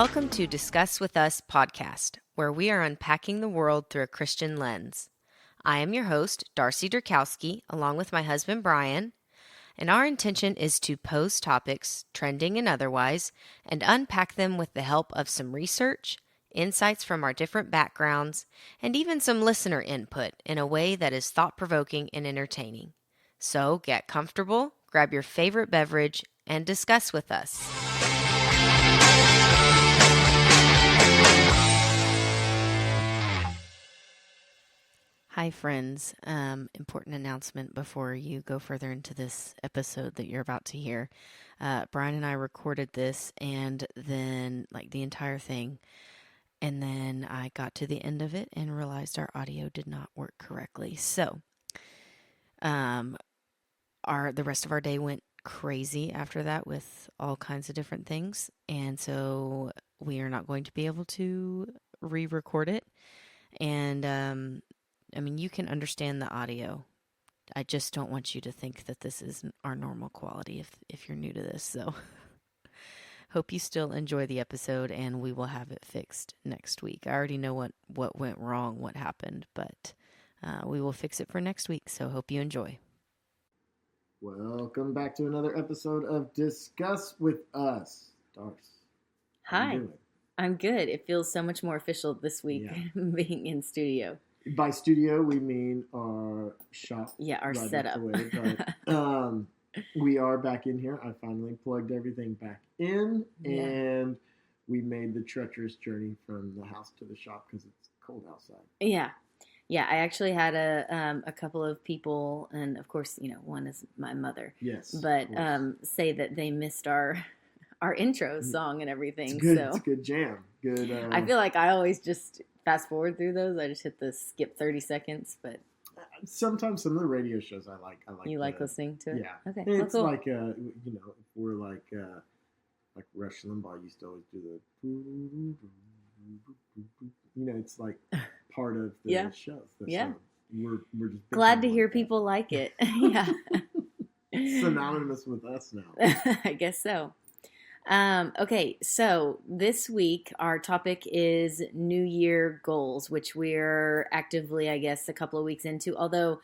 Welcome to Discuss With Us podcast, where we are unpacking the world through a Christian lens. I am your host, Darcy Durkowski, along with my husband, Brian, and our intention is to pose topics, trending and otherwise, and unpack them with the help of some research, insights from our different backgrounds, and even some listener input in a way that is thought-provoking and entertaining. So get comfortable, grab your favorite beverage, and discuss with us. Hi, friends. Important announcement before you go further into this episode that you're about to hear. Brian and I recorded this and then, the entire thing, and then I got to the end of it and realized our audio did not work correctly. So, the rest of our day went crazy after that with all kinds of different things, and so we are not going to be able to re-record it. And you can understand the audio. I just don't want you to think that this is our normal quality if you're new to this. So hope you still enjoy the episode, and we will have it fixed next week. I already know what went wrong, what happened, but we will fix it for next week. So hope you enjoy. Welcome back to another episode of Discuss With Us. Darce. Hi. I'm good. It feels so much more official this week being in studio. By studio, we mean our shop. Yeah, our setup. But we are back in here. I finally plugged everything back in, and we made the treacherous journey from the house to the shop because it's cold outside. Yeah. Yeah, I actually had a couple of people, and of course, one is my mother. Yes. But say that they missed our intro song and everything. It's good. So it's a good jam. Good. I feel like I always just fast forward through those. I just hit the skip 30 seconds, but sometimes some of the radio shows I like. You like listening to it? Yeah. Okay. It's cool. like if we're like Rush Limbaugh used to always do the it's like part of the show. So we're just glad to hear people like it. Yeah. Synonymous with us now. I guess so. Okay, so this week our topic is New Year goals, which we're actively, I guess, a couple of weeks into. Although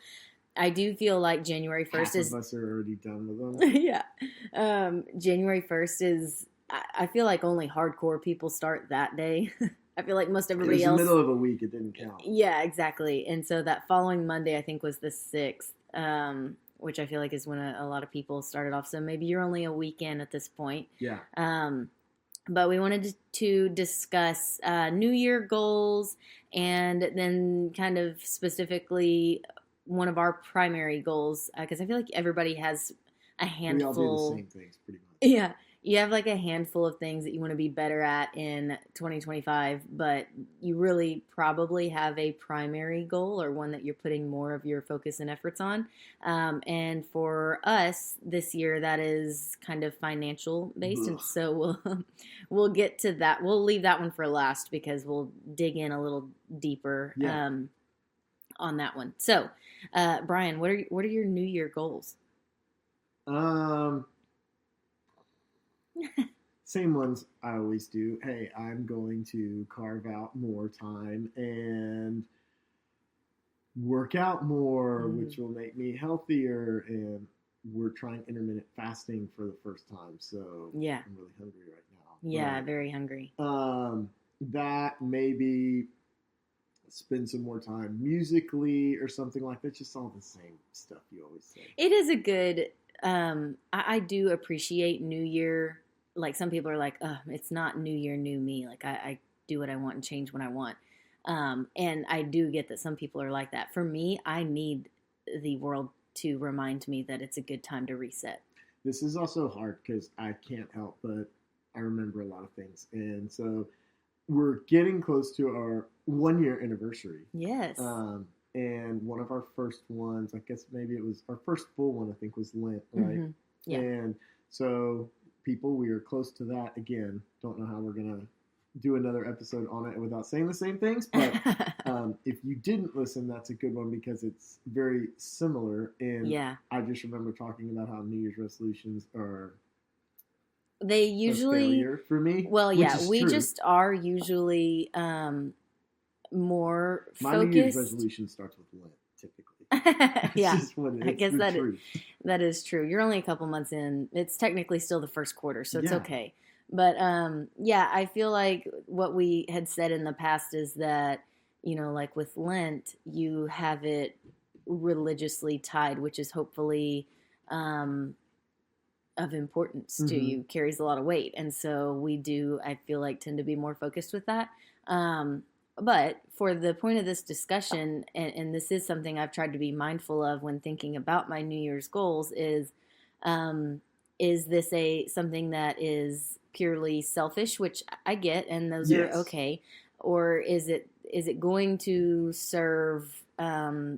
I do feel like January 1st Half is. Of us are already done with them. Yeah, January 1st is. I feel like only hardcore people start that day. I feel like most everybody else. It was the middle of a week; it didn't count. Yeah, exactly. And so that following Monday, I think, was the 6th. Which I feel like is when a lot of people started off. So maybe you're only a weekend at this point. Yeah. But we wanted to discuss New Year goals, and then kind of specifically one of our primary goals, because I feel like everybody has a handful. We all do the same things pretty much. Yeah. You have like a handful of things that you want to be better at in 2025, but you really probably have a primary goal or one that you're putting more of your focus and efforts on. And for us this year, that is kind of financial based. And so we'll get to that. We'll leave that one for last because we'll dig in a little deeper on that one. So, Brian, what are your New Year goals? Same ones I always do. Hey, I'm going to carve out more time and work out more, which will make me healthier. And we're trying intermittent fasting for the first time, so I'm really hungry right now. Yeah, very hungry. That maybe spend some more time musically or something like that. Just all the same stuff you always say. It is a good. I do appreciate New Year. Like some people are like, oh, it's not New Year, new me. Like I do what I want and change when I want. And I do get that some people are like that. For me, I need the world to remind me that it's a good time to reset. This is also hard because I can't help but I remember a lot of things. And so we're getting close to our 1-year anniversary. Yes. And one of our first ones, I guess maybe it was our first full one, I think was Lent, right? Mm-hmm. Yeah. And so people, we are close to that again. Don't know how we're going to do another episode on it without saying the same things. But if you didn't listen, that's a good one because it's very similar. And I just remember talking about how New Year's resolutions are They a usually, failure for me. well, Which yeah, is we true. just are usually more My New Year's focused. resolution starts with Lent, typically. It's Yeah, just what I it's guess the truth. that is true. You're only a couple months in. It's technically still the first quarter, so it's Yeah. okay. But yeah, I feel like what we had said in the past is that, like with Lent, you have it religiously tied, which is hopefully um, of importance to Mhm. you, carries a lot of weight. And so we do, I feel like, tend to be more focused with that. But for the point of this discussion, and this is something I've tried to be mindful of when thinking about my New Year's goals, um, is this something that is purely selfish, which I get, and those are Yes. okay, or is it going to serve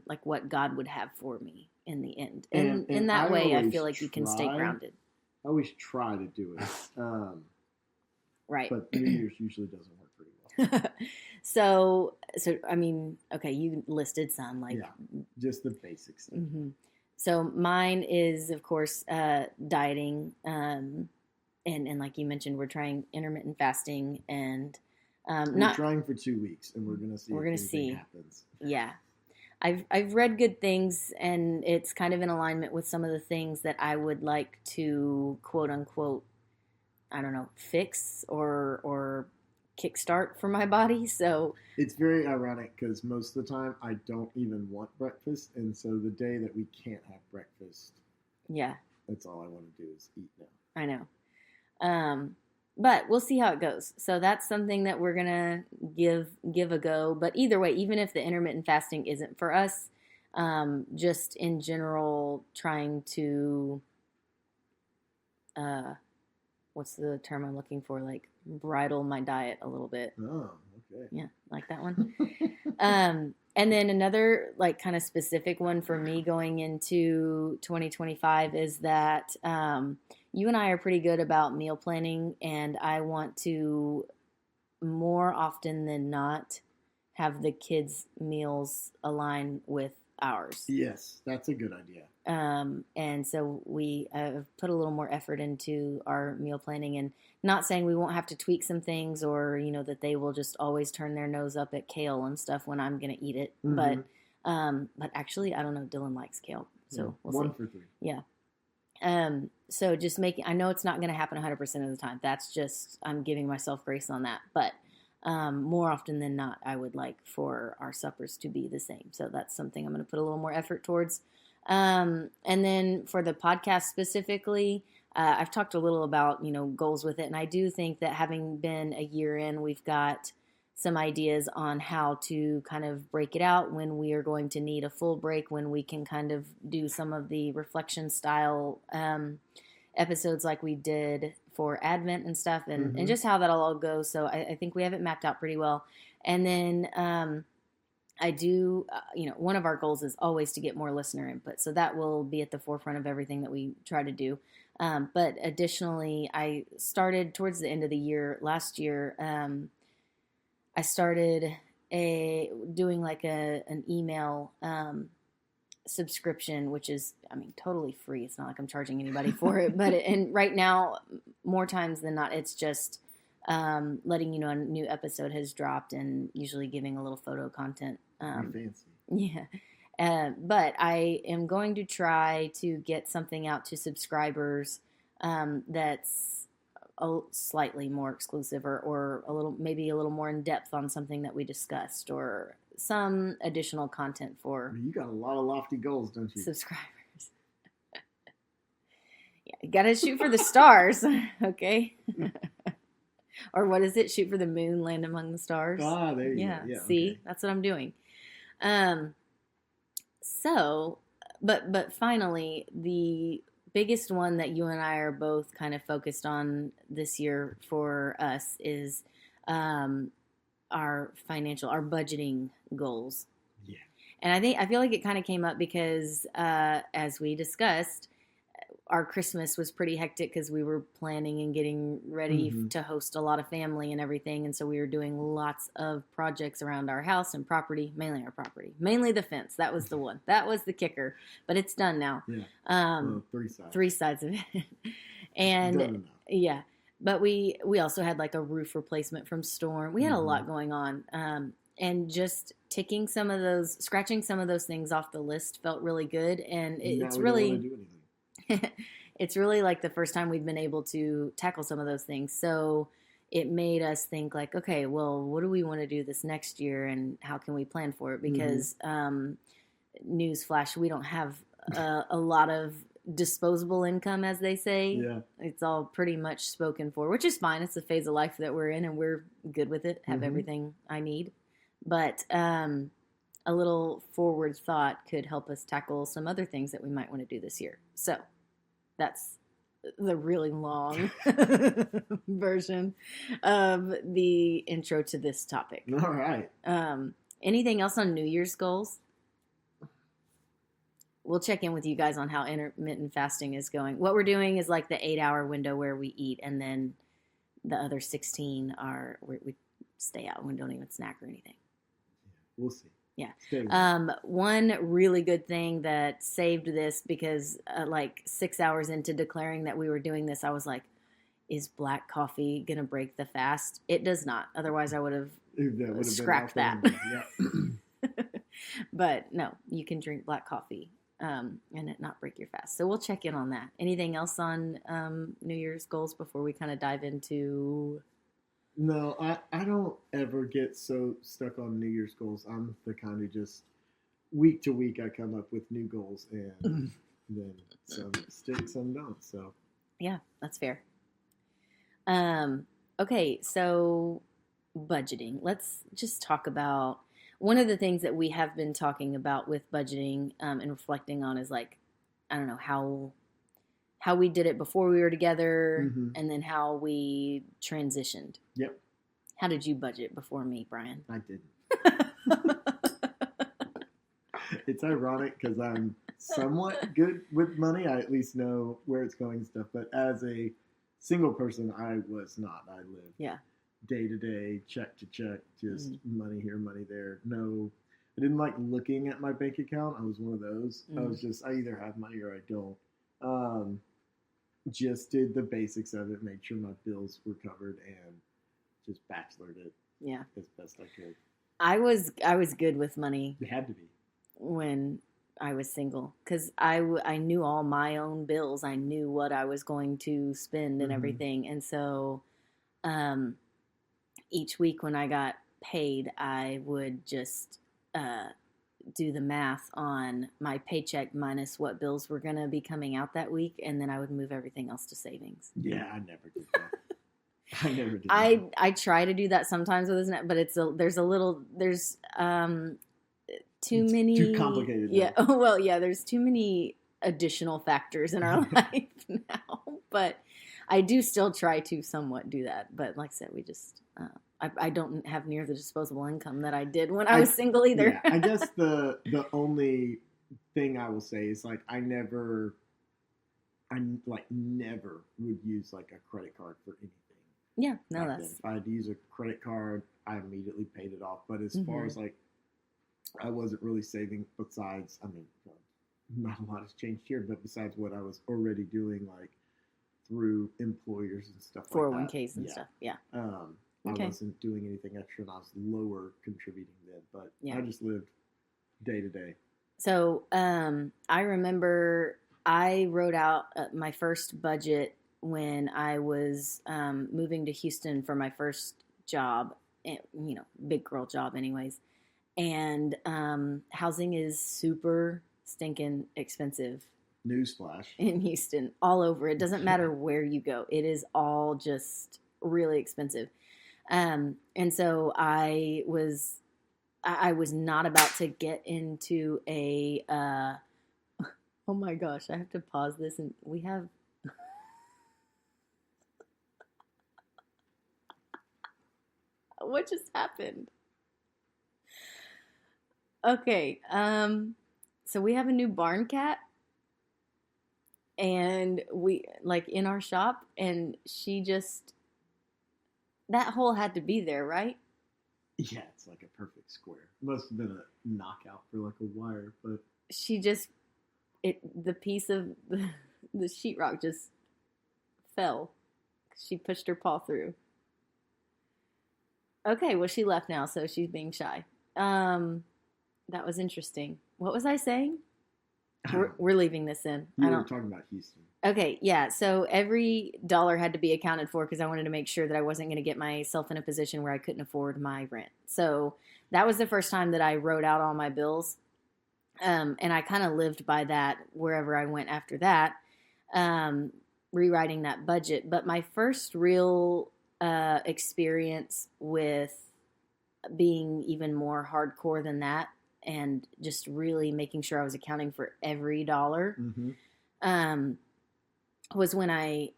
like what God would have for me in the end? And in that way, I feel like you can stay grounded. I always try to do it. Right. But New Year's usually doesn't work pretty well. So I mean, okay, you listed some, like, Yeah, just the basics. Mm-hmm. So mine is, of course, dieting, and like you mentioned, we're trying intermittent fasting, and we're trying for 2 weeks, and we're gonna see. We're if gonna anything see. Happens. Yeah. I've read good things, and it's kind of in alignment with some of the things that I would like to, quote unquote, I don't know, fix or kickstart for my body. So it's very ironic because most of the time I don't even want breakfast, and so the day that we can't have breakfast, yeah, that's all I want to do is eat now. I know. But we'll see how it goes. So that's something that we're gonna give a go. But either way, even if the intermittent fasting isn't for us, just in general, trying to what's the term I'm looking for? Like, bridle my diet a little bit. Oh, okay. Yeah, like that one. And then another, like, kind of specific one for me going into 2025 is that you and I are pretty good about meal planning, and I want to, more often than not, have the kids' meals align with ours. Yes, that's a good idea. And so we have put a little more effort into our meal planning, and not saying we won't have to tweak some things, or, that they will just always turn their nose up at kale and stuff when I'm going to eat it. Mm-hmm. But actually, I don't know. Dylan likes kale, so we'll see. 1 for 3. Yeah. So just I know it's not going to happen 100% of the time. That's just, I'm giving myself grace on that. But more often than not, I would like for our suppers to be the same. So that's something I'm going to put a little more effort towards. And then for the podcast specifically, I've talked a little about, goals with it. And I do think that having been a year in, we've got some ideas on how to kind of break it out, when we are going to need a full break, when we can kind of do some of the reflection style episodes like we did for Advent and stuff, and just how that'll all go. So I think we have it mapped out pretty well. And then I do, one of our goals is always to get more listener input. So that will be at the forefront of everything that we try to do. But additionally, I started towards the end of the year, last year, I started doing like an email subscription, which is, totally free. It's not like I'm charging anybody for it, but and right now, more times than not, it's just letting you know a new episode has dropped, and usually giving a little photo content. Fancy. Yeah. But I am going to try to get something out to subscribers that's slightly more exclusive, or maybe a little more in depth on something that we discussed, or some additional content for You got a lot of lofty goals, don't you? subscribers. Yeah, you gotta shoot for the stars, okay? Or what is it? Shoot for the moon, land among the stars. Ah, there you go. Yeah, see, okay. That's what I'm doing. So, but finally, the biggest one that you and I are both kind of focused on this year for us is our budgeting goals. Yeah. And I feel like it kind of came up because, as we discussed, our Christmas was pretty hectic because we were planning and getting ready to host a lot of family and everything. And so we were doing lots of projects around our house and property, mainly our property, mainly the fence. That was the one. That was the kicker, but it's done now. Yeah. 3 sides. 3 sides of it. And Done enough. yeah. But we also had like a roof replacement from storm. We had a lot going on. And just scratching some of those things off the list felt really good. And Now it's we don't want really, to do anything. it's really like the first time we've been able to tackle some of those things. So it made us think like, okay, well, what do we want to do this next year and how can we plan for it? Because, newsflash, we don't have a lot of disposable income, as they say. Yeah. It's all pretty much spoken for, which is fine. It's the phase of life that we're in and we're good with it, have everything I need. But a little forward thought could help us tackle some other things that we might want to do this year. So that's the really long version of the intro to this topic. All right. Anything else on New Year's goals? We'll check in with you guys on how intermittent fasting is going. What we're doing is like the 8-hour window where we eat, and then the other 16 are we stay out and we don't even snack or anything. We'll see. Yeah. One really good thing that saved this, because like 6 hours into declaring that we were doing this, I was like, is black coffee going to break the fast? It does not. Otherwise, I would have scrapped that. Yeah. But no, you can drink black coffee and it not break your fast. So we'll check in on that. Anything else on New Year's goals before we kind of dive into... No, I don't ever get so stuck on New Year's goals. I'm the kind who just week to week I come up with new goals, and then some stick, some don't. So yeah, that's fair. Okay, so budgeting. Let's just talk about one of the things that we have been talking about with budgeting and reflecting on is like, I don't know, how we did it before we were together, and then how we transitioned. Yep. How did you budget before me, Brian? I didn't. It's ironic because I'm somewhat good with money. I at least know where it's going and stuff. But as a single person, I was not. I lived day to day, check to check, just money here, money there. No, I didn't like looking at my bank account. I was one of those. I was just, I either have money or I don't. Just did the basics of it, made sure my bills were covered, and just bachelored it as best I could. I was good with money. You had to be. When I was single, because I knew all my own bills. I knew what I was going to spend and everything. And so each week when I got paid, I would just do the math on my paycheck minus what bills were going to be coming out that week, and then I would move everything else to savings. Yeah, I never did that. I never did that. I try to do that sometimes with Isn't it? But it's there's too complicated. Yeah. Well, yeah, there's too many additional factors in our life now, but I do still try to somewhat do that. But like I said, we just, I don't have near the disposable income that I did when I was single either. Yeah, I guess the only thing I will say is like, I never would use like a credit card for anything. Yeah, no, that's... If I had to use a credit card, I immediately paid it off. But as far as like, I wasn't really saving besides, I mean, not a lot has changed here, but besides what I was already doing, like through employers and stuff like that. 401ks and stuff, yeah. I wasn't doing anything extra, and I was lower contributing then, but I just lived day to day. So I remember I wrote out my first budget when I was moving to Houston for my first job, big girl job anyways. And housing is super stinking expensive. Newsflash. In Houston, all over. It doesn't matter where you go. It is all just really expensive. And so I was not about to get into a, oh my gosh, I have to pause this, and we have, what just happened? Okay, so we have a new barn cat, and we, like, in our shop, and she just, that hole had to be there, right? Yeah, it's like a perfect square. Must have been a knockout for like a wire, but she just, the piece of the sheetrock just fell She pushed her paw through. Okay, well, she left now, so she's being shy. That was interesting. What was I saying? We're leaving this in. You were talking about Houston. Okay, yeah. So every dollar had to be accounted for because I wanted to make sure that I wasn't going to get myself in a position where I couldn't afford my rent. So that was the first time that I wrote out all my bills. And I kind of lived by that wherever I went after that, rewriting that budget. But my first real experience with being even more hardcore than that and just really making sure I was accounting for every dollar was when I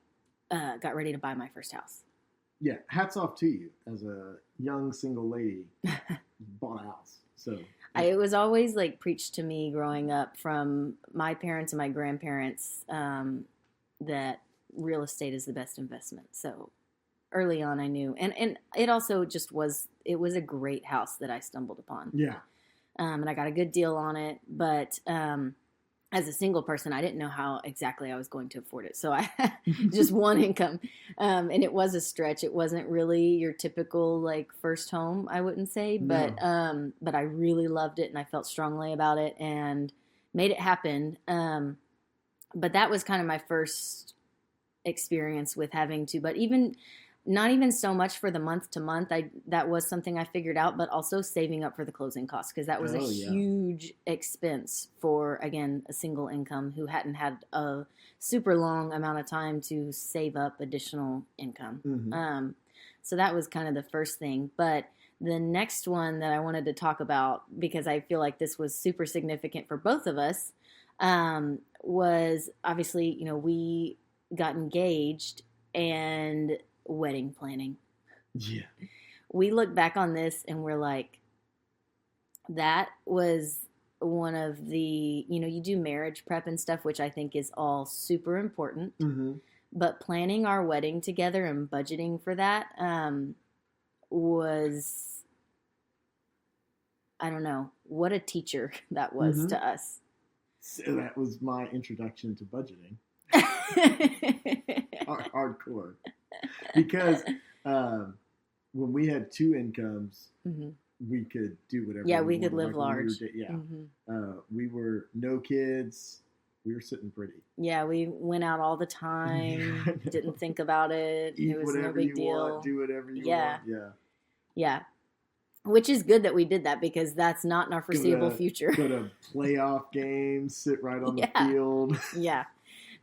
got ready to buy my first house. Yeah, hats off to you as a young single lady. You bought a house. So it was always like preached to me growing up from my parents and my grandparents that real estate is the best investment. So early on I knew. And it also just was, it was a great house that I stumbled upon. Yeah. And I got a good deal on it. But as a single person, I didn't know how exactly I was going to afford it. So I had just one income. And it was a stretch. It wasn't really your typical like first home, I wouldn't say. But I really loved it and I felt strongly about it and made it happen. But that was kind of my first experience with having to, but even not even so much for the month to month. That was something I figured out, but also saving up for the closing costs because that was huge expense for, again, a single income who hadn't had a super long amount of time to save up additional income. So that was kind of the first thing. But the next one that I wanted to talk about, because I feel like this was super significant for both of us, was obviously, we got engaged and wedding planning. Yeah. We look back on this and we're like, that was one of the, you do marriage prep and stuff, which I think is all super important. But planning our wedding together and budgeting for that was, I don't know, what a teacher that was to us. So that was my introduction to budgeting. Hardcore. Because when we had two incomes, we could do whatever. Yeah, we could live large. We were no kids. We were sitting pretty. Yeah, we went out all the time. Didn't think about it. Eat it was whatever no big you deal. Want, do whatever you want. Yeah. Which is good that we did that because that's not in our foreseeable future. Go to playoff games, sit right on the field. Yeah.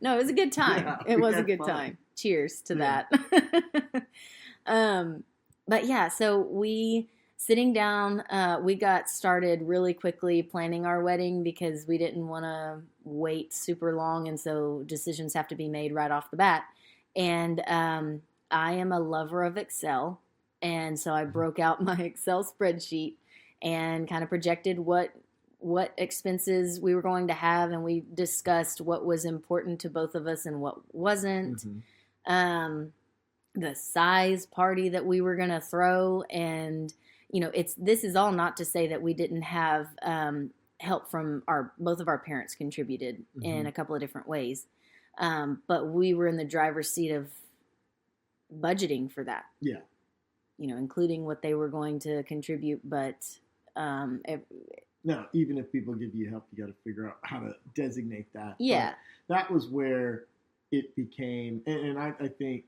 No, it was a good time. Yeah, it was a good time. Cheers to that. But yeah, so we sitting down, we got started really quickly planning our wedding because we didn't want to wait super long. And so decisions have to be made right off the bat. And I am a lover of Excel. And so I broke out my Excel spreadsheet and kind of projected what expenses we were going to have, and we discussed what was important to both of us and what wasn't. The size party that we were going to throw, and this is all not to say that we didn't have help from both of our parents contributed in a couple of different ways, but we were in the driver's seat of budgeting for that. Yeah, including what they were going to contribute, but no, even if people give you help, you got to figure out how to designate that. Yeah. But that was where it became, and I think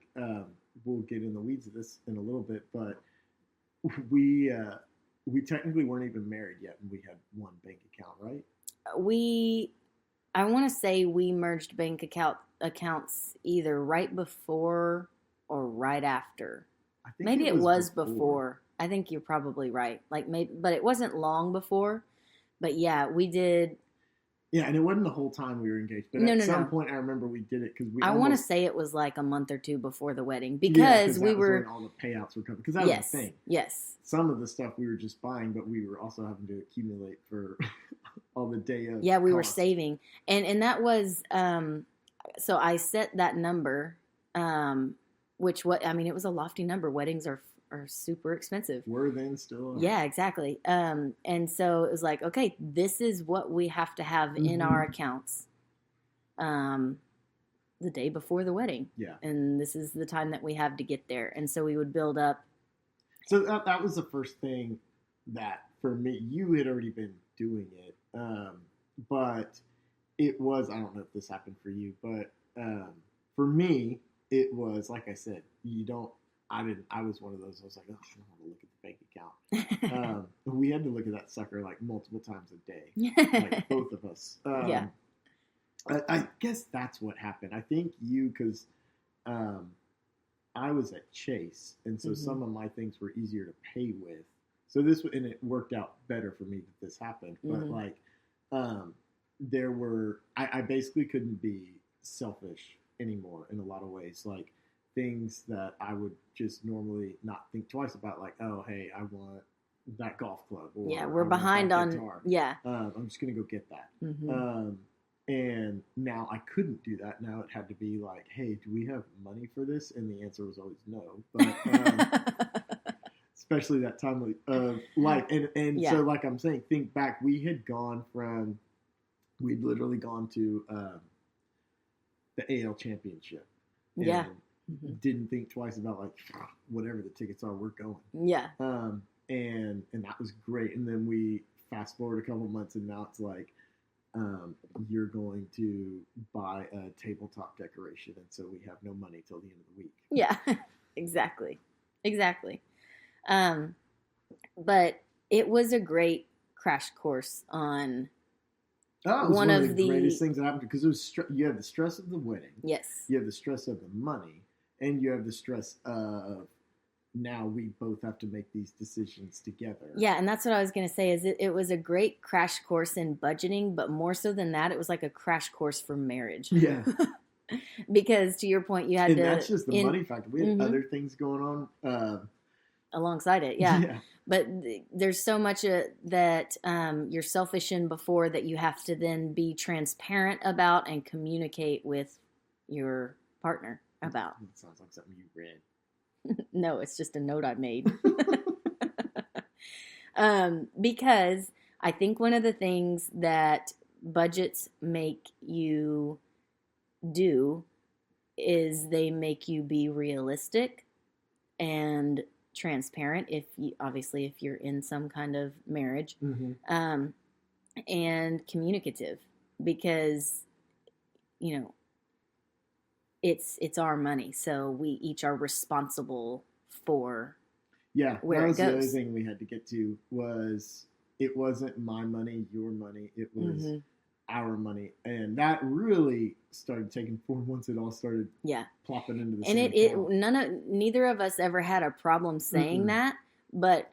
we'll get in the weeds of this in a little bit, but we technically weren't even married yet, and we had one bank account, right? I want to say we merged bank accounts either right before or right after. I think maybe it was before. I think you're probably right. But it wasn't long before. But yeah, we did. Yeah, and it wasn't the whole time we were engaged. But at some point, I remember we did it because we. I want to say it was like a month or two before the wedding because we were. When all the payouts were coming, because that was the thing. Yes. Some of the stuff we were just buying, but we were also having to accumulate for all the day of. Yeah, we were saving, and that was. So I set that number, which it was a lofty number. Weddings are super expensive. Were then, still are. Yeah, exactly. And so it was like, okay, this is what we have to have in our accounts. the day before the wedding. Yeah. And this is the time that we have to get there. And so we would build up. So that was the first thing that, for me, you had already been doing it. But it was, I don't know if this happened for you, but for me, it was, like I said, I was one of those, I was like, oh, I don't want to look at the bank account. We had to look at that sucker like multiple times a day, like both of us. Yeah. I guess that's what happened. I think because I was at Chase, and so some of my things were easier to pay with. So and it worked out better for me that this happened. But like, I basically couldn't be selfish anymore in a lot of ways. Like things that I would just normally not think twice about, like, oh, hey, I want that golf club. Or, yeah, we're behind on guitar. Yeah. I'm just gonna go get that. And now I couldn't do that. Now it had to be like, hey, do we have money for this? And the answer was always no. But especially that time of life. And so, like I'm saying, think back. We'd literally gone to the AL Championship. Yeah. Didn't think twice about, like, whatever the tickets are, we're going. Yeah. And that was great. And then we fast forward a couple months, and now it's like, you're going to buy a tabletop decoration, and so we have no money till the end of the week. Yeah, exactly. But it was a great crash course on one of the greatest things that happened, because it was you have the stress of the wedding. Yes. You have the stress of the money, and you have the stress of now we both have to make these decisions together. Yeah, and that's what I was going to say, is it was a great crash course in budgeting, but more so than that, it was like a crash course for marriage. Yeah. Because to your point, you had and that's just the money factor. We had other things going on. Alongside it, yeah. But there's so much that you're selfish in before that you have to then be transparent about and communicate with your partner about. That sounds like something you read. No, it's just a note I made. Because I think one of the things that budgets make you do is they make you be realistic and transparent, obviously if you're in some kind of marriage, and communicative, because it's our money, so we each are responsible for where it goes. The other thing we had to get to was, it wasn't my money, your money, it was our money, and that really started taking form once it all started plopping into the same account. Neither of us ever had a problem saying that, but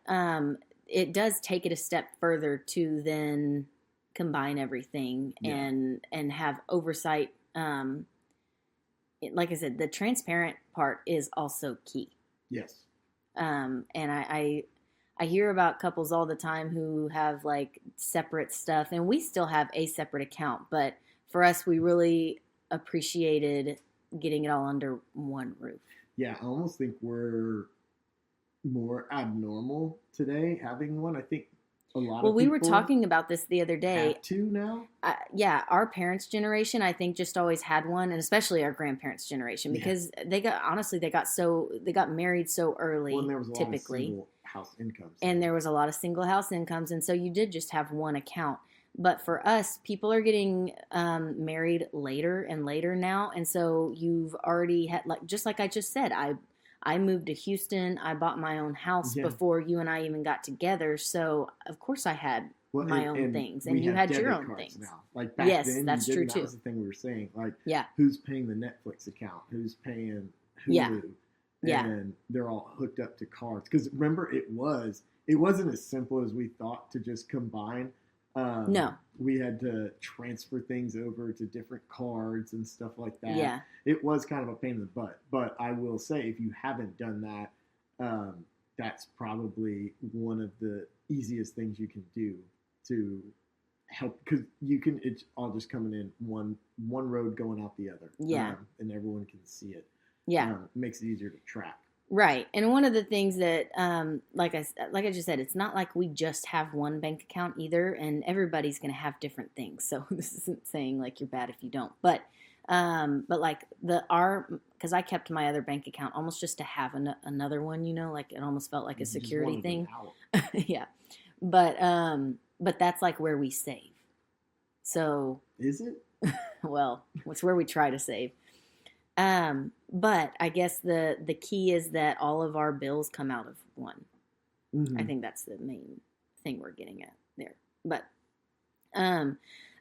it does take it a step further to then combine everything and have oversight. Like I said, the transparent part is also key. Yes. And I hear about couples all the time who have like separate stuff, and we still have a separate account, but for us, we really appreciated getting it all under one roof. Yeah, I almost think we're more abnormal today having one. I think a lot of people. Well, we were talking about this the other day. Have two now? Yeah, our parents' generation, I think, just always had one, and especially our grandparents' generation, because they got married so early. Well, and there was a typically. lot of single house incomes. And there was a lot of single house incomes, and so you did just have one account. But for us, people are getting married later and later now, and so you've already had, just like I just said, I moved to Houston. I bought my own house before you and I even got together. So, of course, I had my own things. And you had your own things. Now. Like back then, that's true too. That was the thing we were saying. Like, who's paying the Netflix account? Who's paying Hulu? And they're all hooked up to cards. Because remember, it wasn't as simple as we thought to just combine. No. We had to transfer things over to different cards and stuff like that. Yeah. It was kind of a pain in the butt. But I will say, if you haven't done that, that's probably one of the easiest things you can do to help. Because it's all just coming in one road going out the other. Yeah. And everyone can see it. Yeah. It makes it easier to track. Right. And one of the things that, like I just said, it's not like we just have one bank account either, and everybody's going to have different things. So this isn't saying like you're bad if you don't. But But like because I kept my other bank account almost just to have another one, like it almost felt like a You just security wanted an thing. out. Yeah. But that's like where we save. So, Is it? well, it's where we try to save. But I guess the key is that all of our bills come out of one. Mm-hmm. I think that's the main thing we're getting at there. But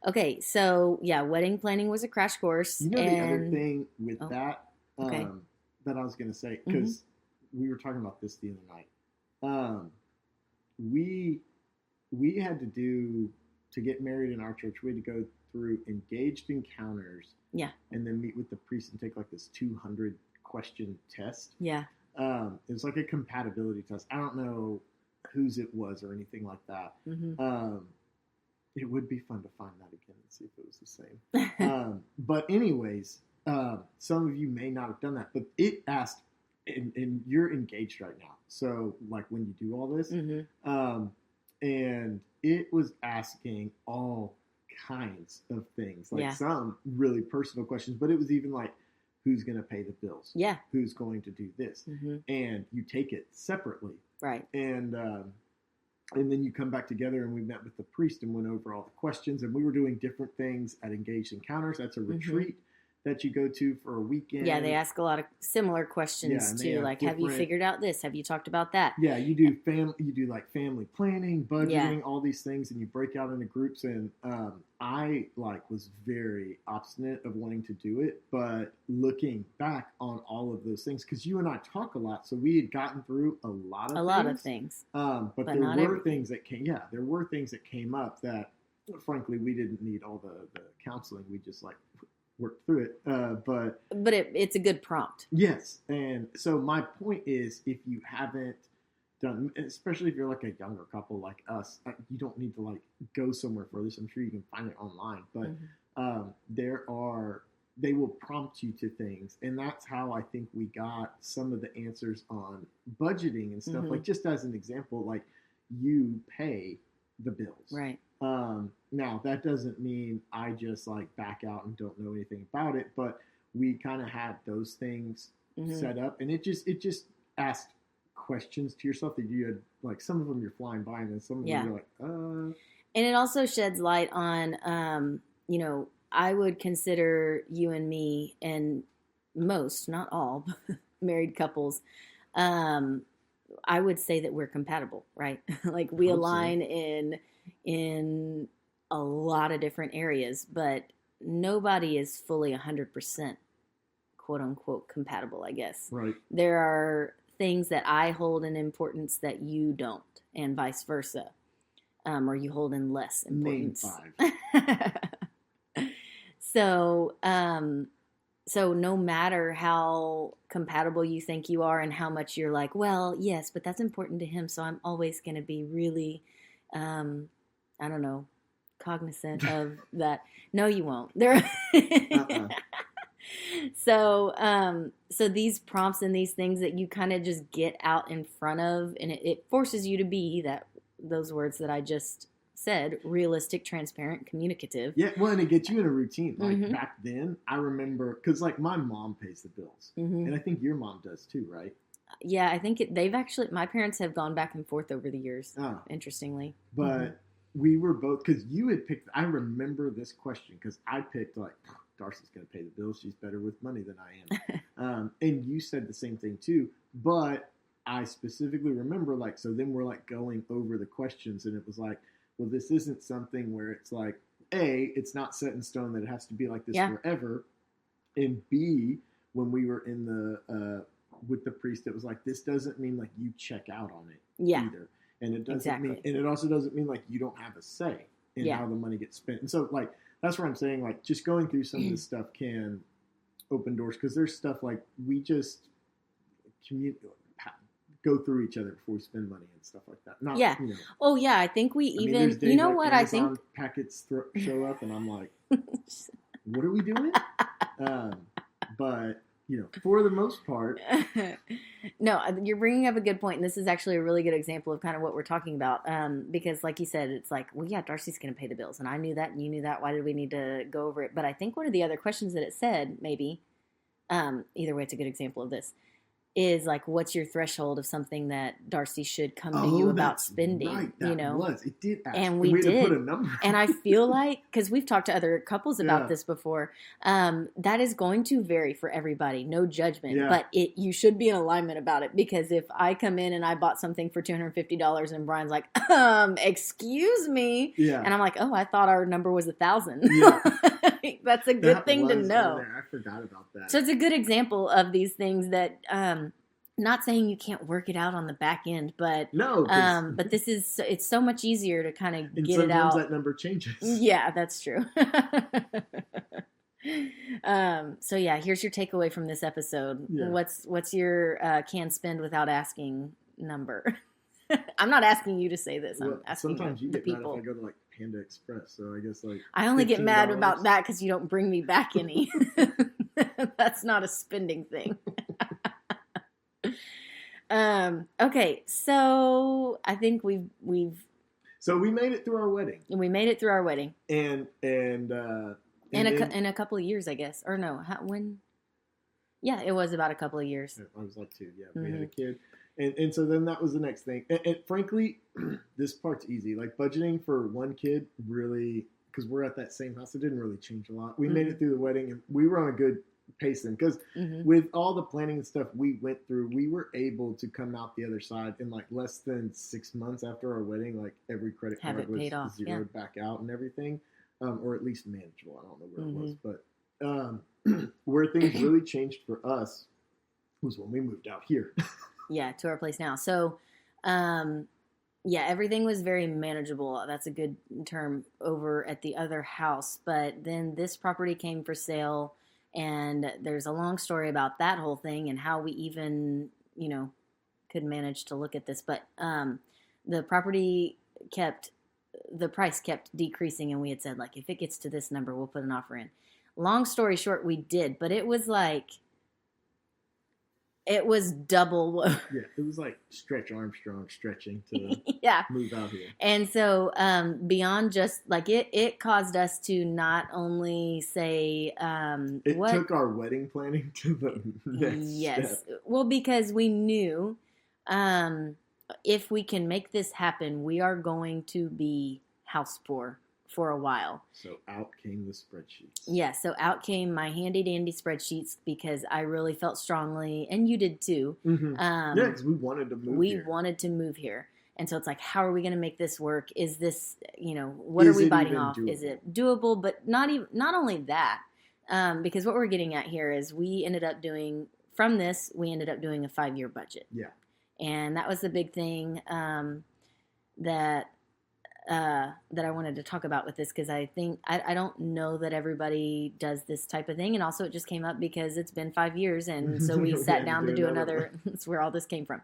okay, so yeah, wedding planning was a crash course. The other thing with that okay. that I was going to say, because we were talking about this the other night. We had to get married in our church, we had to go through engaged encounters. Yeah. And then meet with the priest and take like this 200 question test. Yeah. It was like a compatibility test. I don't know whose it was or anything like that. Mm-hmm. It would be fun to find that again and see if it was the same. But anyways, some of you may not have done that, but it asked, and you're engaged right now. So like when you do all this, and it was asking all kinds of things, like some really personal questions, but it was even like, who's going to pay the bills? Yeah. Who's going to do this? And you take it separately. Right. And then you come back together, and we met with the priest and went over all the questions, and we were doing different things at Engaged Encounters. That's a retreat that you go to for a weekend. Yeah, they ask a lot of similar questions too, like have you figured out this? Have you talked about that? Yeah, you do family planning, budgeting, all these things, and you break out into groups. And I was very obstinate of wanting to do it, but looking back on all of those things, because you and I talk a lot, so we had gotten through a lot of things. But there were things that came up that, frankly, we didn't need all the counseling. We just worked through it, but it's a good prompt. Yes, and so my point is, if you haven't done, especially if you're like a younger couple like us, you don't need to go somewhere for this. I'm sure you can find it online, but they will prompt you to things, and that's how I think we got some of the answers on budgeting and stuff. Like, just as an example, you pay the bills, right? Now that doesn't mean I just back out and don't know anything about it, but we kind of had those things set up, and it just asked questions to yourself that you had, some of them you're flying by, and then some of them you're and it also sheds light on, I would consider you and me, and most, not all, married couples, I would say that we're compatible, right? We align in a lot of different areas, but nobody is fully 100% quote unquote compatible, I guess. Right. There are things that I hold in importance that you don't, and vice versa. Or you hold in less importance. Name 5. So no matter how compatible you think you are and how much you're well, yes, but that's important to him, so I'm always going to be really, I don't know, cognizant of that. No, you won't. So these prompts and these things that you kind of just get out in front of, and it forces you to be those words that I just said: realistic, transparent, communicative. Yeah, well, and it gets you in a routine. Back then, I remember, because my mom pays the bills, and I think your mom does too, right? Yeah, I think my parents have gone back and forth over the years, interestingly. But we were both, because you had picked, I remember this question, because I picked Darcy's going to pay the bills. She's better with money than I am. And you said the same thing too, but I specifically remember so then we're going over the questions, and it was well, this isn't something where it's A, it's not set in stone that it has to be like this forever. And B, when we were in the, with the priest, it was this doesn't mean you check out on it either. And it doesn't mean, and it also doesn't mean you don't have a say in how the money gets spent. And so that's what I'm saying. Just going through some of this stuff can open doors, because there's stuff we just go through each other before we spend money and stuff like that. Not, Oh yeah, I think we even. You know what? Amazon I think packets show up, and I'm what are we doing? But for the most part. No, you're bringing up a good point, and this is actually a really good example of kind of what we're talking about. Because, like you said, it's like, well, yeah, Darcy's going to pay the bills, and I knew that, and you knew that. Why did we need to go over it? But I think one of the other questions that it said, maybe, either way, it's a good example of this, is like, what's your threshold of something that Darcy should come to you about spending? Right. It did ask. And we had did to put a number. And I feel like, because we've talked to other couples about this before, that is going to vary for everybody. No judgment, but you should be in alignment about it, because if I come in and I bought something for $250 and Brian's like, excuse me, and I'm like, oh, I thought our number was 1,000. That's a good thing to know. I forgot about that. So it's a good example of these things that, not saying you can't work it out on the back end, but no, but it's so much easier to kind of get it Sometimes out. that number changes. Yeah, that's true. So yeah, here's your takeaway from this episode. Yeah. What's your can spend without asking number? I'm not asking you to say this. I'm asking sometimes you the get people. mad if I go to like Panda Express, so I guess like I only get $15. mad about that because you don't bring me back any. That's not a spending thing. Okay, so I think so we made it through our wedding. We made it through our wedding, and in a couple of years, I guess, or no? When? Yeah, it was about a couple of years. I was like 2. Yeah, we had a kid, and so then that was the next thing. And frankly, this part's easy. Like budgeting for one kid, really, because we're at that same house, it didn't really change a lot. We made it through the wedding, and we were on a good pace then, because with all the planning and stuff we went through, we were able to come out the other side in like less than 6 months after our wedding. Like every credit card was zeroed back out and everything, or at least manageable. I don't know where it was, but where things really changed for us was when we moved out here. Yeah, to our place now. So yeah, everything was very manageable. That's a good term over at the other house. But then this property came for sale. And there's a long story about that whole thing and how we even, could manage to look at this. But the price kept decreasing, and we had said, like, if it gets to this number, we'll put an offer in. Long story short, we did, but it was double. Yeah, it was like Stretch Armstrong stretching to move out here. And so beyond just like it caused us to not only say it took our wedding planning to the next step. Well, because we knew if we can make this happen, we are going to be house poor for a while. So out came the spreadsheets. Yeah, so out came my handy dandy spreadsheets, because I really felt strongly, and you did too. Yeah, because we wanted to move here. We wanted to move here. And so it's like, how are we going to make this work? Is this, what are we biting off? Doable? Is it doable? But not only that, because what we're getting at here is we ended up doing a 5-year budget. Yeah. And that was the big thing that I wanted to talk about with this, because I think I don't know that everybody does this type of thing, and also it just came up because it's been 5 years, and so we sat down to do another. That's where all this came from.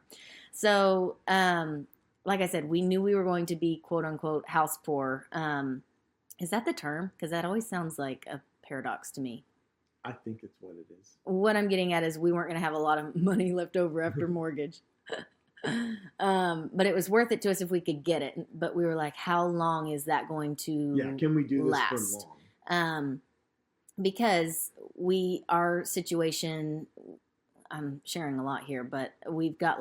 So, like I said, we knew we were going to be quote unquote house poor. Is that the term? Because that always sounds like a paradox to me. I think it's what it is. What I'm getting at is we weren't going to have a lot of money left over after mortgage. But it was worth it to us if we could get it. But we were like, how long is that going to can we do last? This for long? Because our situation, I'm sharing a lot here, but we've got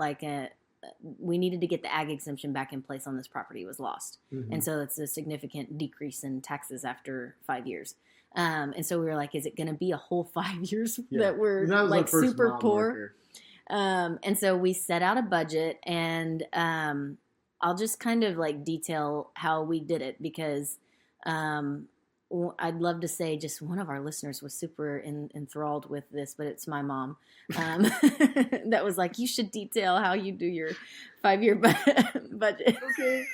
we needed to get the ag exemption back in place on this property. It was lost. And so it's a significant decrease in taxes after 5 years. And so we were like, is it going to be a whole 5 years that we're like super poor? Marker. And so we set out a budget, and I'll just kind of like detail how we did it, because I'd love to say just one of our listeners was super enthralled with this, but it's my mom that was like, you should detail how you do your 5-year budget. Okay.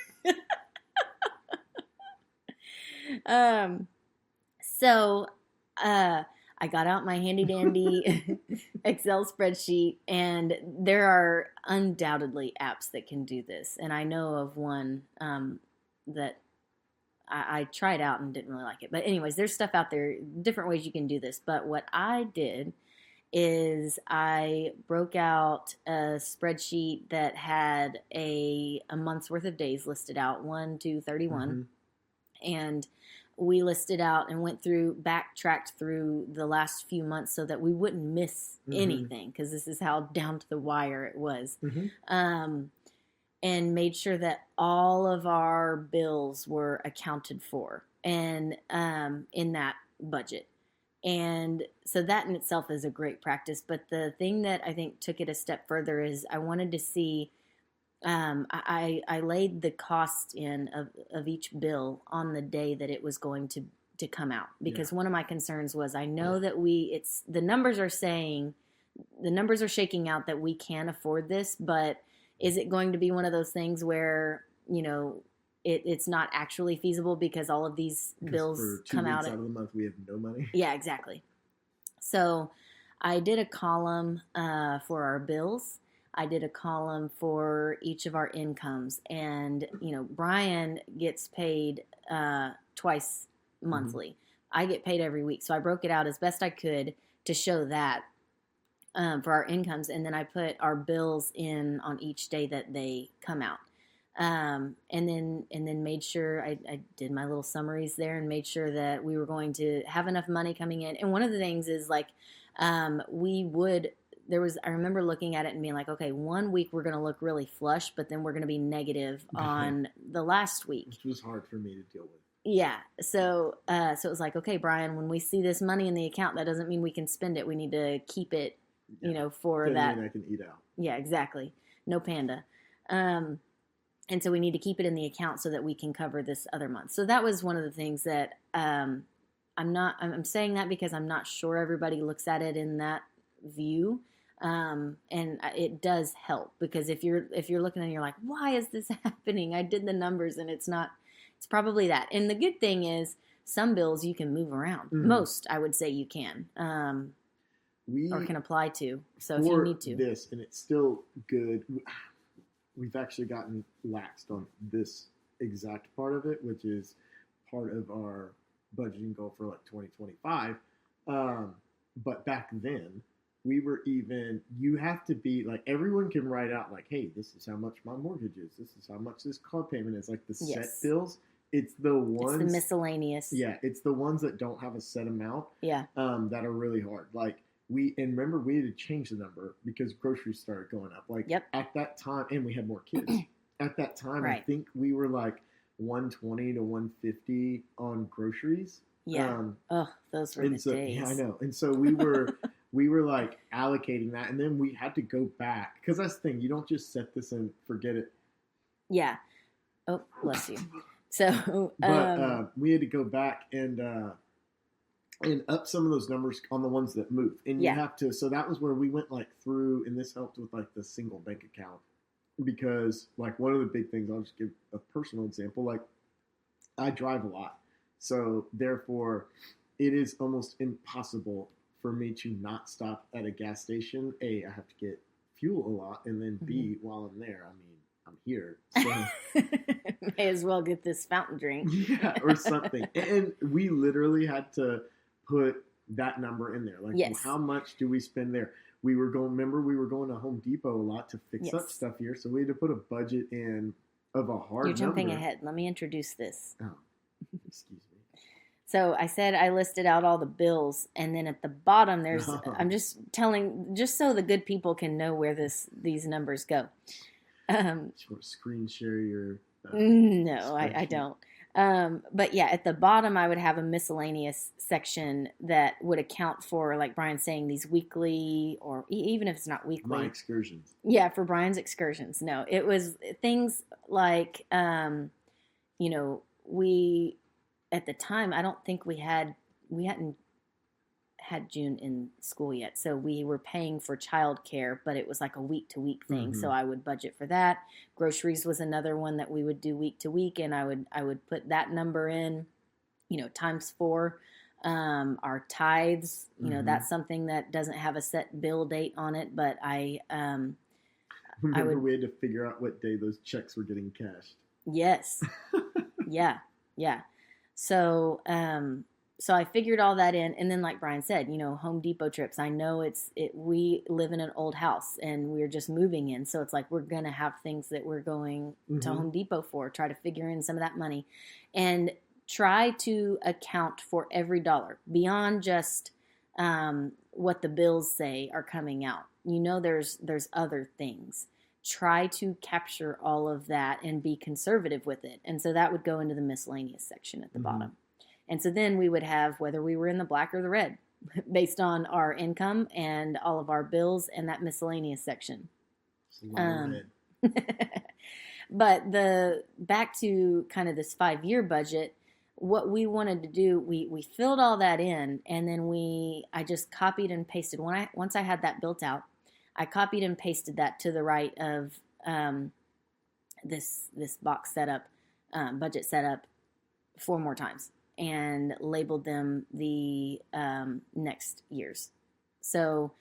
So I got out my handy dandy Excel spreadsheet, and there are undoubtedly apps that can do this. And I know of one that I tried out and didn't really like it. But anyways, there's stuff out there, different ways you can do this. But what I did is I broke out a spreadsheet that had a month's worth of days listed out, 1 to 31. And we listed out and went through, backtracked through the last few months so that we wouldn't miss anything, because this is how down to the wire it was. And made sure that all of our bills were accounted for and in that budget. And so that in itself is a great practice. But the thing that I think took it a step further is I wanted to see, I laid the cost in of each bill on the day that it was going to come out. Because one of my concerns was, I know that the numbers are shaking out that we can afford this, but is it going to be one of those things where, it's not actually feasible because all of these bills come out of the month we have no money. Yeah, exactly. So I did a column for our bills. I did a column for each of our incomes. And, Brian gets paid twice monthly. I get paid every week. So I broke it out as best I could to show that for our incomes. And then I put our bills in on each day that they come out. And then made sure I did my little summaries there and made sure that we were going to have enough money coming in. And one of the things is I remember looking at it and being like, okay, 1 week we're going to look really flush, but then we're going to be negative on the last week. Which was hard for me to deal with. Yeah. So it was like, okay, Brian, when we see this money in the account, that doesn't mean we can spend it. We need to keep it, for doesn't that. Mean I can eat out. Yeah, exactly. No panda. And so we need to keep it in the account so that we can cover this other month. So that was one of the things that I'm saying that because I'm not sure everybody looks at it in that view. And it does help, because if you're looking and you're like, why is this happening? I did the numbers and it's probably that. And the good thing is some bills you can move around. Most, I would say, you can, or can apply to. So if you need to. This, and it's still good. We've actually gotten laxed on this exact part of it, which is part of our budgeting goal for 2025. But back then, we were you have to be everyone can write out hey, this is how much my mortgage is. This is how much this car payment is. The set bills. It's the ones. It's the miscellaneous. Yeah, it's the ones that don't have a set amount. Yeah. That are really hard. Remember we had to change the number because groceries started going up. At that time, and we had more kids. At that time, right. I think we were 120 to 150 on groceries. Yeah. Those were the days. Yeah, I know. And so we were allocating that, and then we had to go back, because that's the thing. You don't just set this and forget it. Yeah. Oh, bless you. So, but we had to go back and up some of those numbers on the ones that move. And you have to, so that was where we went through, and this helped with the single bank account, because one of the big things, I'll just give a personal example. I drive a lot. So therefore it is almost impossible for me to not stop at a gas station. A, I have to get fuel a lot. And then B, while I'm there, I'm here. So may as well get this fountain drink. Yeah, or something. And we literally had to put that number in there. How much do we spend there? We were going to Home Depot a lot to fix up stuff here. So we had to put a budget in of a hard number. You're jumping ahead. Let me introduce this. Oh, excuse me. So I said I listed out all the bills, and then at the bottom there's I'm just telling, just so the good people can know where these numbers go. You want to screen share your no, I don't. But yeah, at the bottom I would have a miscellaneous section that would account for, like Brian's saying, these weekly, or even if it's not weekly. My excursions. Yeah, for Brian's excursions. No, it was things like, we, at the time, I don't think we hadn't had June in school yet. So we were paying for childcare, but it was a week to week thing. So I would budget for that. Groceries was another one that we would do week to week. And I would put that number in, times 4. Our tithes, that's something that doesn't have a set bill date on it, but we had to figure out what day those checks were getting cashed. Yes. Yeah. So so I figured all that in, and then like Brian said, Home Depot trips. I know we live in an old house and we're just moving in, so it's like we're gonna have things that we're going to Mm-hmm. Home Depot for. Try to figure in some of that money, and try to account for every dollar beyond just what the bills say are coming out. There's other things. Try to capture all of that and be conservative with it, and so that would go into the miscellaneous section at the bottom. And so then we would have whether we were in the black or the red based on our income and all of our bills and that miscellaneous section. It's a lot of Um, red. but back to kind of this 5-year budget, what we wanted to do, we filled all that in, and then I just copied and pasted. Once I had that built out, I copied and pasted that to the right of this box setup, budget setup, 4 more times, and labeled them the next years. So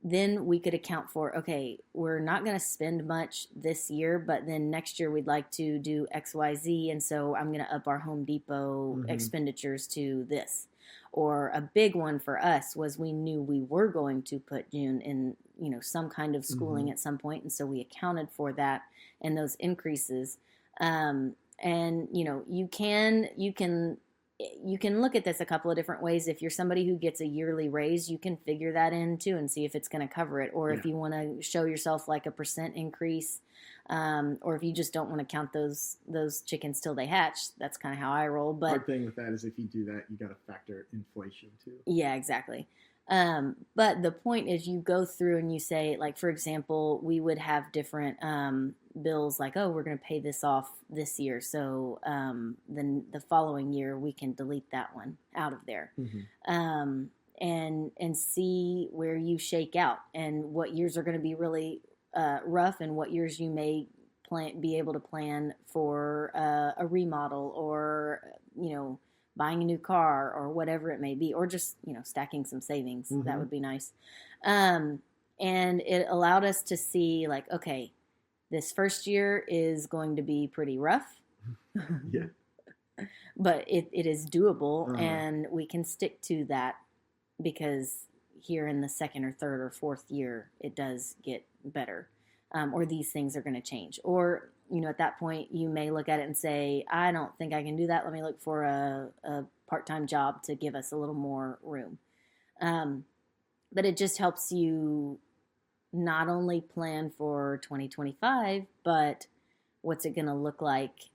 then we could account for, okay, we're not going to spend much this year, but then next year we'd like to do XYZ, and so I'm going to up our Home Depot expenditures to this. Or a big one for us was we knew we were going to put June in, some kind of schooling at some point, and so we accounted for that and those increases. And you can look at this a couple of different ways. If you're somebody who gets a yearly raise, you can figure that in too and see if it's going to cover it. Or if you want to show yourself like a % increase, or if you just don't want to count those chickens till they hatch. That's kind of how I roll. But hard thing with that is if you do that, you got to factor inflation too. Yeah, exactly. But the point is you go through and you say, like, for example, we would have different bills like, oh, we're going to pay this off this year. So then the following year we can delete that one out of there. And see where you shake out and what years are going to be really rough and what years you may be able to plan for a remodel or, buying a new car or whatever it may be, or just, stacking some savings. That would be nice. And it allowed us to see like, okay, this first year is going to be pretty rough. Yeah. But it is doable, and we can stick to that because here in the second or third or fourth year, it does get better. Or these things are going to change. Or, at that point, you may look at it and say, I don't think I can do that. Let me look for a part-time job to give us a little more room. But it just helps you not only plan for 2025, but what's it going to look like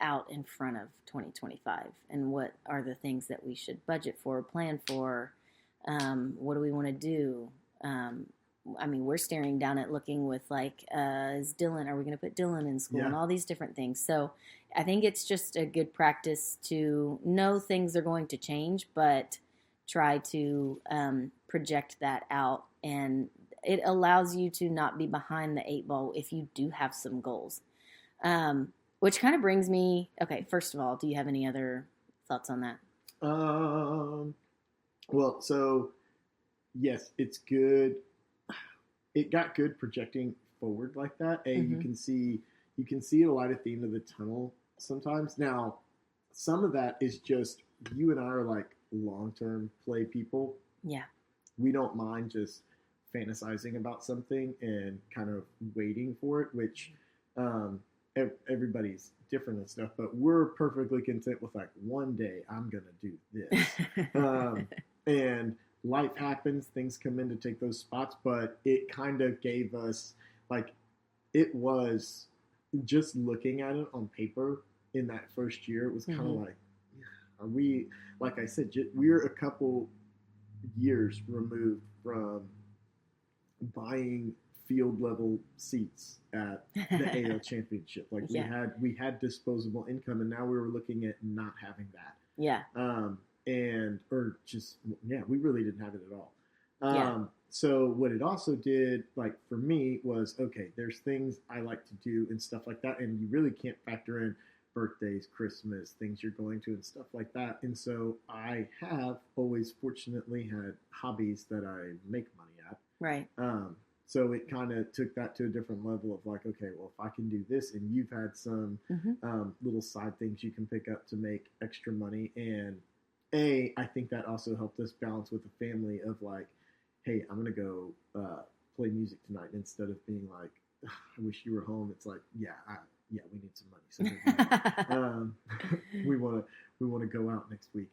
out in front of 2025, and what are the things that we should budget for, plan for, what do we want to do? We're staring down at looking with like, are we going to put Dylan in school and all these different things. So I think it's just a good practice to know things are going to change, but try to project that out. And it allows you to not be behind the 8 ball if you do have some goals. Which kind of brings me, okay, first of all, do you have any other thoughts on that? Well, so yes, it's good. It got good projecting forward like that. You can see a light at the end of the tunnel sometimes. Now, some of that is just you and I are like long-term play people. Yeah. We don't mind just fantasizing about something and kind of waiting for it, which everybody's different and stuff, but we're perfectly content with like, one day I'm going to do this. And life happens, things come in to take those spots, but it kind of gave us, like, it was just looking at it on paper in that first year, it was kind of like, are we, like I said, we're a couple years removed from buying field level seats at the AL Championship. Like we had disposable income, and now we were looking at not having that. Yeah. We really didn't have it at all. So what it also did, like for me, was, okay, there's things I like to do and stuff like that, and you really can't factor in birthdays, Christmas, things you're going to and stuff like that. And so I have always fortunately had hobbies that I make money at. Right. So it kind of took that to a different level of like, okay, well, if I can do this, and you've had some little side things you can pick up to make extra money, and I think that also helped us balance with the family of like, hey, I'm gonna go play music tonight instead of being like, I wish you were home. It's like, yeah, we need some money, so we want to go out next week.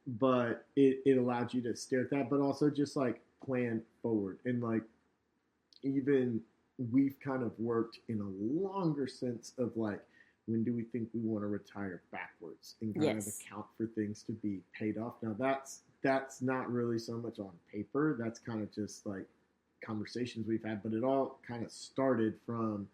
But it allowed you to stare at that, but also just like plan forward, and like even we've kind of worked in a longer sense of like, when do we think we want to retire backwards, and kind of account for things to be paid off. Now that's not really so much on paper. That's kind of just like conversations we've had, but it all kind of started from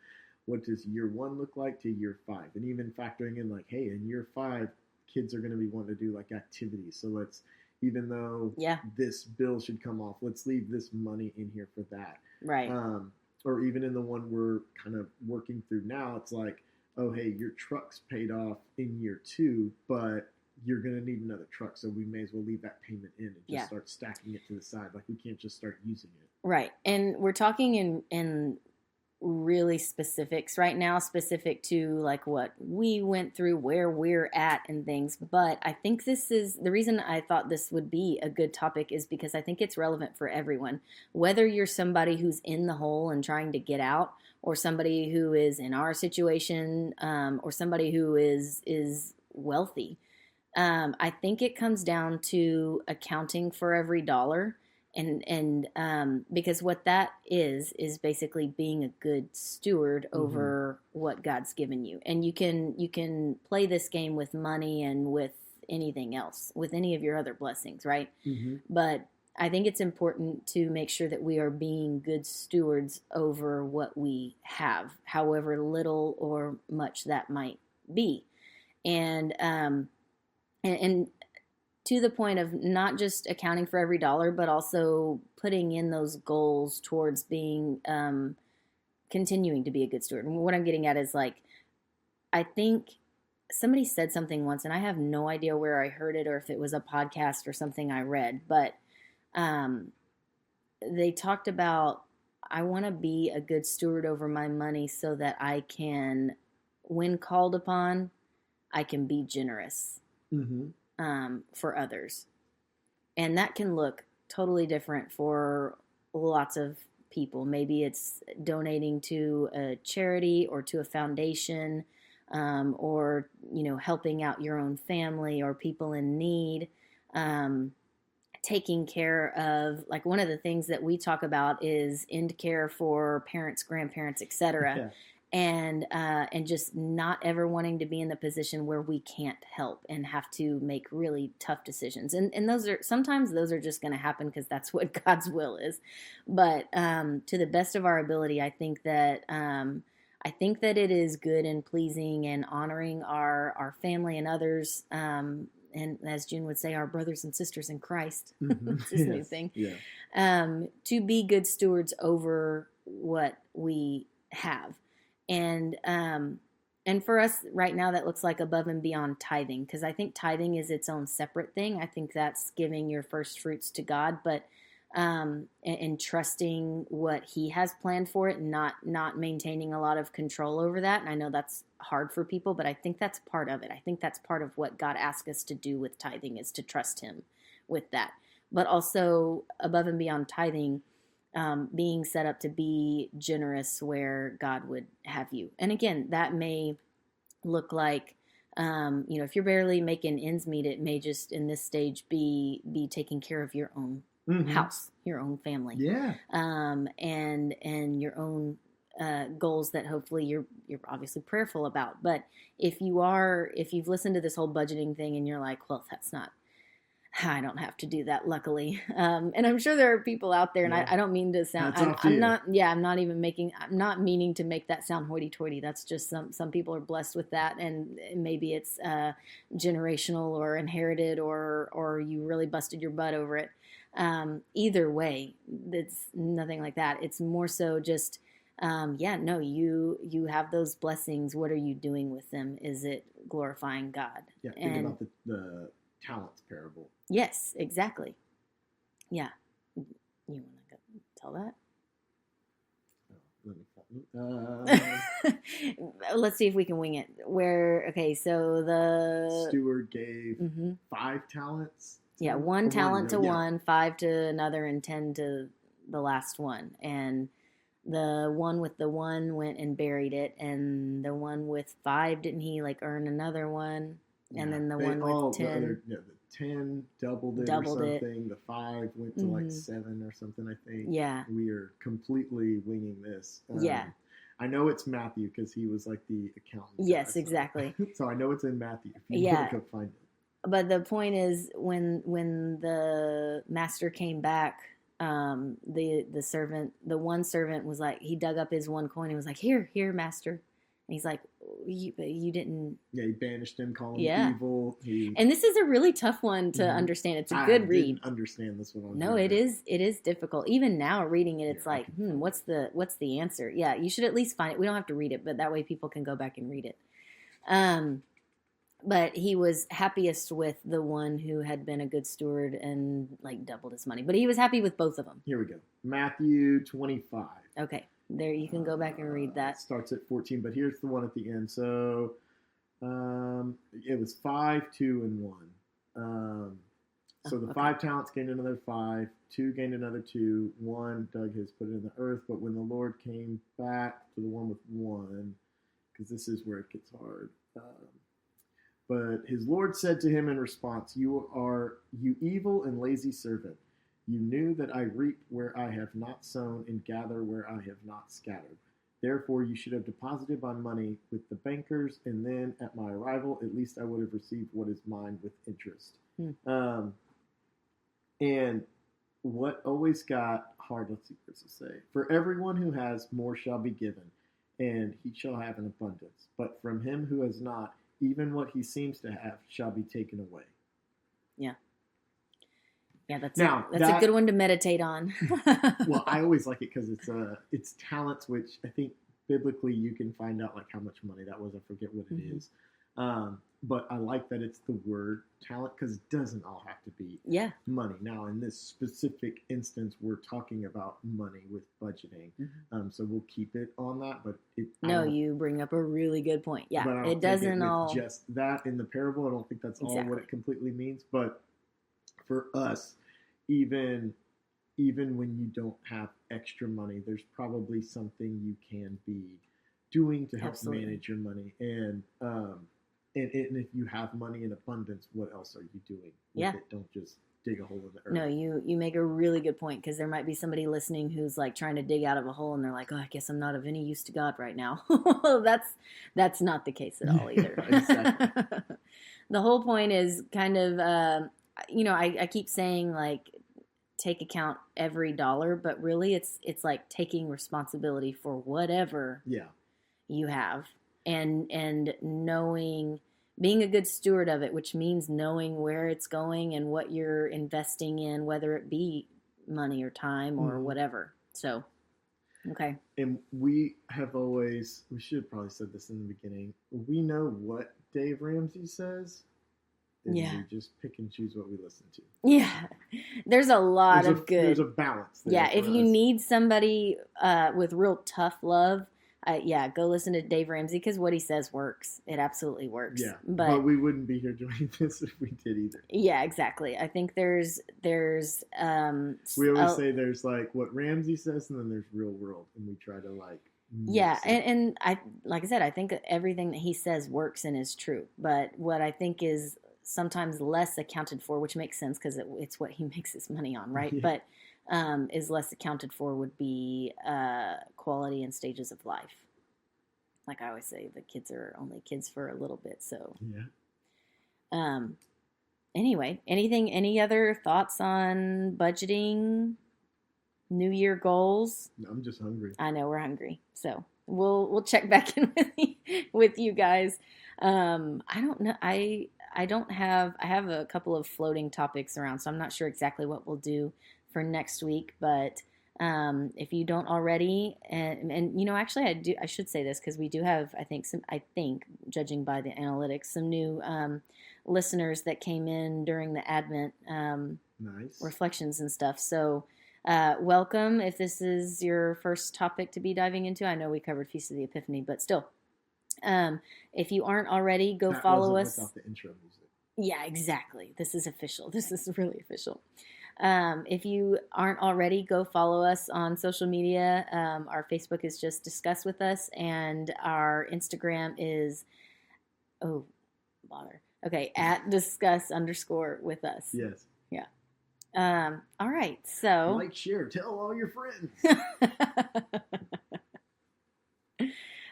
what does year 1 look like to year 5, and even factoring in like, hey, in year 5, kids are going to be wanting to do like activities. So let's, even though this bill should come off, let's leave this money in here for that. Right. Or even in the one we're kind of working through now, it's like, oh, hey, your truck's paid off in year 2, but you're going to need another truck. So we may as well leave that payment in and just start stacking it to the side. Like, we can't just start using it. Right. And we're talking in really specifics right now, specific to like what we went through, where we're at and things. But I think this is the reason I thought this would be a good topic, is because I think it's relevant for everyone, whether you're somebody who's in the hole and trying to get out, or somebody who is in our situation, or somebody who is wealthy. I think it comes down to accounting for every dollar. And because what that is basically being a good steward over what God's given you. And you can play this game with money and with anything else, with any of your other blessings, right? But I think it's important to make sure that we are being good stewards over what we have, however little or much that might be. And to the point of not just accounting for every dollar, but also putting in those goals towards being, continuing to be a good steward. And what I'm getting at is like, I think somebody said something once, and I have no idea where I heard it or if it was a podcast or something I read, but they talked about, I want to be a good steward over my money so that I can, when called upon, I can be generous. For others. And that can look totally different for lots of people. Maybe it's donating to a charity or to a foundation, or, helping out your own family or people in need, taking care of, like, one of the things that we talk about is end care for parents, grandparents, etc. And just not ever wanting to be in the position where we can't help and have to make really tough decisions. And those are, sometimes those are just going to happen because that's what God's will is. But to the best of our ability, I think that it is good and pleasing and honoring our family and others. And as June would say, our brothers and sisters in Christ. It's this new thing. To be good stewards over what we have. And for us right now, that looks like above and beyond tithing, because I think tithing is its own separate thing. I think that's giving your first fruits to God, but and trusting what He has planned for it, and not maintaining a lot of control over that. And I know that's hard for people, but I think that's part of it. I think that's part of what God asks us to do with tithing, is to trust Him with that. But also above and beyond tithing, being set up to be generous where God would have you. And again, that may look like, if you're barely making ends meet, it may just in this stage be taking care of your own house, your own family, and your own goals that hopefully you're obviously prayerful about. But if you've listened to this whole budgeting thing and you're like, well, I don't have to do that, luckily. And I'm sure there are people out there, and I don't mean to sound, I'm not meaning to make that sound hoity-toity. That's just some people are blessed with that, and maybe it's generational or inherited, or you really busted your butt over it. Either way, it's nothing like that. It's more so just, you have those blessings. What are you doing with them? Is it glorifying God? Yeah, think about the talents parable. Yes, exactly. Yeah. You want to tell that? Let's see if we can wing it. So the steward gave 5 talents. Yeah, 1 talent to yeah. one, 5 to another, and 10 to the last one. And the one with the 1 went and buried it, and the one with 5, didn't he like earn another one? And then the one with 10, the 10 doubled it or something. The 5 went to like 7 or something, I think. Yeah. We are completely winging this. Yeah. I know it's Matthew because he was like the accountant. Yes, exactly. So I know it's in Matthew. If you want to go find it. But the point is, when the master came back, the one servant was like, he dug up his 1 coin and was like, here, master. And he's like, you didn't. Yeah, he banished him, called him evil. And this is a really tough one to understand. It's a good read. I didn't understand this one. No, it is difficult. Even now, reading it, it's like, what's the answer? Yeah, you should at least find it. We don't have to read it, but that way people can go back and read it. But he was happiest with the one who had been a good steward and like doubled his money. But he was happy with both of them. Here we go. Matthew 25. Okay. There, you can go back and read that. Starts at 14, but here's the one at the end. So it was 5, 2, and 1. So the 5 talents gained another 5, 2 gained another 2, 1 dug his, put it in the earth. But when the Lord came back to the one with 1, because this is where it gets hard. But his Lord said to him in response, you evil and lazy servant. You knew that I reap where I have not sown and gather where I have not scattered. Therefore, you should have deposited my money with the bankers, and then at my arrival, at least I would have received what is mine with interest. And what always got hard, let's see what this will say. For everyone who has, more shall be given, and he shall have an abundance. But from him who has not, even what he seems to have shall be taken away. Yeah. Yeah, that's a good one to meditate on. Well, I always like it because it's talents, which I think biblically you can find out like how much money that was. I forget what it is. But I like that it's the word talent because it doesn't all have to be money. Now, in this specific instance, we're talking about money with budgeting. So we'll keep it on that. But you bring up a really good point. Yeah, but I don't it doesn't all just that in the parable. I don't think that's all what it completely means. But for us, even when you don't have extra money, there's probably something you can be doing to help manage your money. And if you have money in abundance, what else are you doing with it? Don't just dig a hole in the earth. No, you make a really good point because there might be somebody listening who's like trying to dig out of a hole and they're like, oh, I guess I'm not of any use to God right now. That's not the case at all either. Exactly. The whole point is kind of, I keep saying like take account every dollar, but really it's like taking responsibility for whatever you have and knowing, being a good steward of it, which means knowing where it's going and what you're investing in, whether it be money or time or whatever. So, okay. And we should have probably said this in the beginning. We know what Dave Ramsey says. And we just pick and choose what we listen to. Yeah. There's a lot of good. There's a balance there. Yeah. If you need somebody with real tough love, go listen to Dave Ramsey because what he says works. It absolutely works. Yeah, but we wouldn't be here doing this if we did either. Yeah, exactly. I think there's we always say there's like what Ramsey says and then there's real world, and we try to like and I like I said, I think everything that he says works and is true. But what I think is sometimes less accounted for, which makes sense because it's what he makes his money on, right? Yeah. But is less accounted for would be quality and stages of life. Like I always say, the kids are only kids for a little bit. So anyway, any other thoughts on budgeting, New Year goals? No, I'm just hungry. I know we're hungry, so we'll check back in with you guys. I don't know. I have a couple of floating topics around, so I'm not sure exactly what we'll do for next week, but if you don't already, and actually I should say this because we do have, I think judging by the analytics, some new listeners that came in during the Advent nice reflections and stuff. So Welcome if this is your first topic to be diving into. I know we covered Feast of the Epiphany, but still. If you aren't already, go follow us. Without the intro music. Yeah, exactly. This is official. This is really official. If you aren't already, go follow us on social media. Our Facebook is just Discuss With Us, and our Instagram is, oh, bother. Okay, at discuss_with us. Yes. Yeah. All right, so. Like, share, tell all your friends.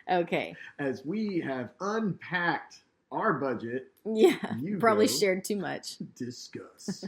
Okay. As we have unpacked our budget. Yeah, probably shared too much. Discuss.